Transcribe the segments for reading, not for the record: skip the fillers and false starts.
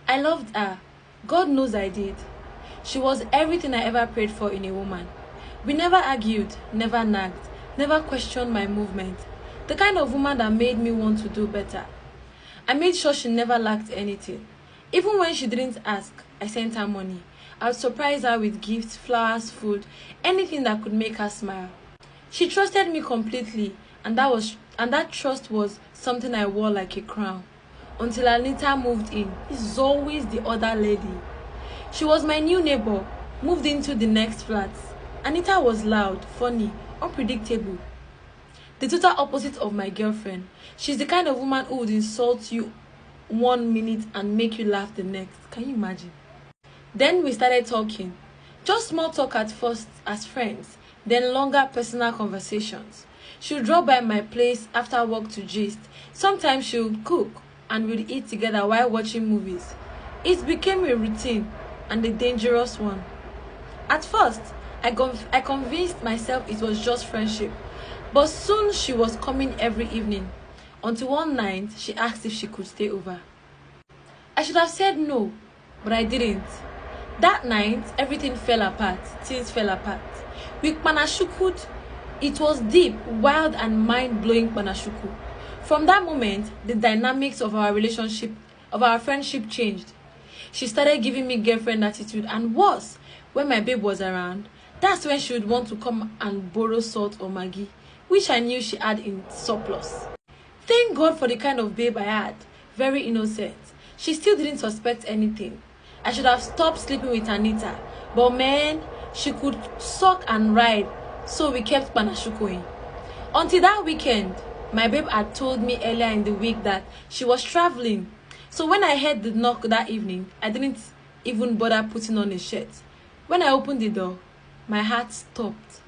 I loved her. God knows I did. She was everything I ever prayed for in a woman. We never argued, never nagged, never questioned my movement. The kind of woman that made me want to do better. I made sure she never lacked anything. Even when she didn't ask, I sent her money. I would surprise her with gifts, flowers, food, anything that could make her smile. She trusted me completely, and that trust was something I wore like a crown. Until Anita moved in. It's always the other lady. She was my new neighbor, moved into the next flat. Anita was loud, funny, unpredictable. The total opposite of my girlfriend. She's the kind of woman who would insult you 1 minute and make you laugh the next. Can you imagine? Then we started talking. Just small talk at first as friends, then longer personal conversations. She would drop by my place after work to gist. Sometimes she would cook and we'd eat together while watching movies. It became a routine and a dangerous one. At first, I convinced myself it was just friendship, but soon she was coming every evening. Until one night, she asked if she could stay over. I should have said no, but I didn't. That night, everything fell apart. Things fell apart. With Panashukud, it was deep, wild, and mind-blowing Panashuku. From that moment, the dynamics of our relationship, of our friendship changed. She started giving me girlfriend attitude, and worse, when my babe was around, that's when she would want to come and borrow salt or Maggi, which I knew she had in surplus. Thank God for the kind of babe I had. Very innocent. She still didn't suspect anything. I should have stopped sleeping with Anita, but man, she could suck and ride, so we kept Panashukoing. Until that weekend, my babe had told me earlier in the week that she was traveling. So when I heard the knock that evening, I didn't even bother putting on a shirt. When I opened the door, my heart stopped.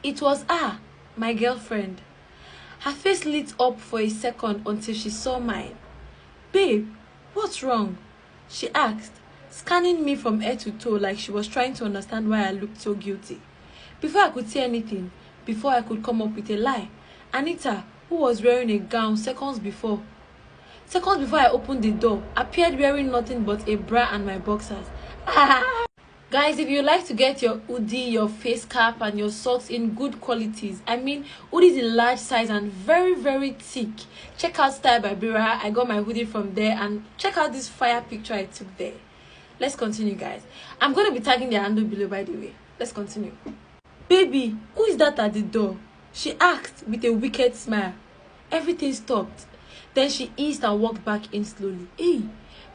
It was my girlfriend. Her face lit up for a second until she saw mine. Babe, what's wrong? She asked, scanning me from head to toe like she was trying to understand why I looked so guilty. Before I could say anything, before I could come up with a lie, Anita, who was wearing a gown seconds before I opened the door, appeared wearing nothing but a bra and my boxers. Guys, if you like to get your hoodie, your face cap, and your socks in good qualities, I mean hoodies in large size and very, very thick, check out Style by Bira. I got my hoodie from there, and check out this fire picture I took there. Let's continue, guys. I'm going to be tagging their handle below, by the way. Let's continue. Baby, who is that at the door? She asked with a wicked smile. Everything stopped. Then she eased and walked back in slowly. Hey,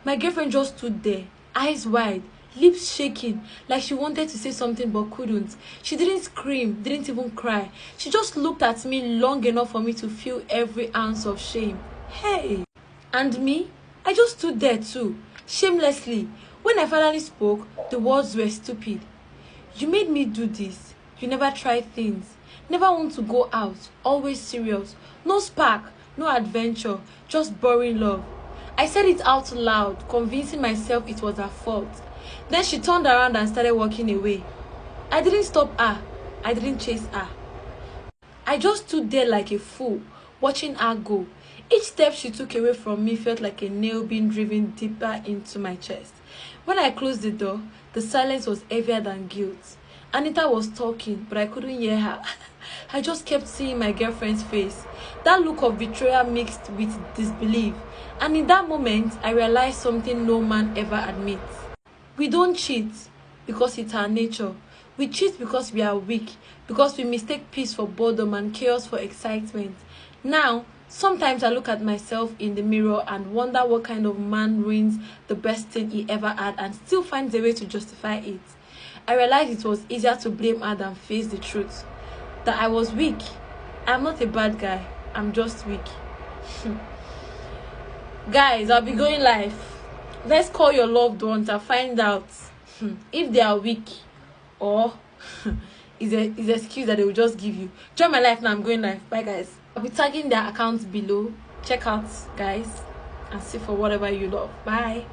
my girlfriend just stood there, eyes wide, lips shaking, like she wanted to say something but couldn't. She didn't scream, didn't even cry. She just looked at me long enough for me to feel every ounce of shame. Hey! And me? I just stood there too, shamelessly. When I finally spoke, the words were stupid. You made me do this. You never try things. Never want to go out. Always serious. No spark, no adventure, just boring love. I said it out loud, convincing myself it was her fault. Then she turned around and started walking away. I didn't stop her. I didn't chase her. I just stood there like a fool, watching her go. Each step she took away from me felt like a nail being driven deeper into my chest. When I closed the door, the silence was heavier than guilt. Anita was talking, but I couldn't hear her. I just kept seeing my girlfriend's face. That look of betrayal mixed with disbelief. And in that moment, I realized something no man ever admits. We don't cheat because it's our nature. We cheat because we are weak, because we mistake peace for boredom and chaos for excitement. Now, sometimes I look at myself in the mirror and wonder what kind of man ruins the best thing he ever had and still finds a way to justify it. I realized it was easier to blame her than face the truth. That I was weak. I'm not a bad guy. I'm just weak. Guys, I'll be going live. Let's call your loved ones and find out if they are weak or is an excuse that they will just give you. Join my life now. I'm going live. Bye, guys. I'll be tagging their accounts below. Check out, guys, and see for whatever you love. Bye.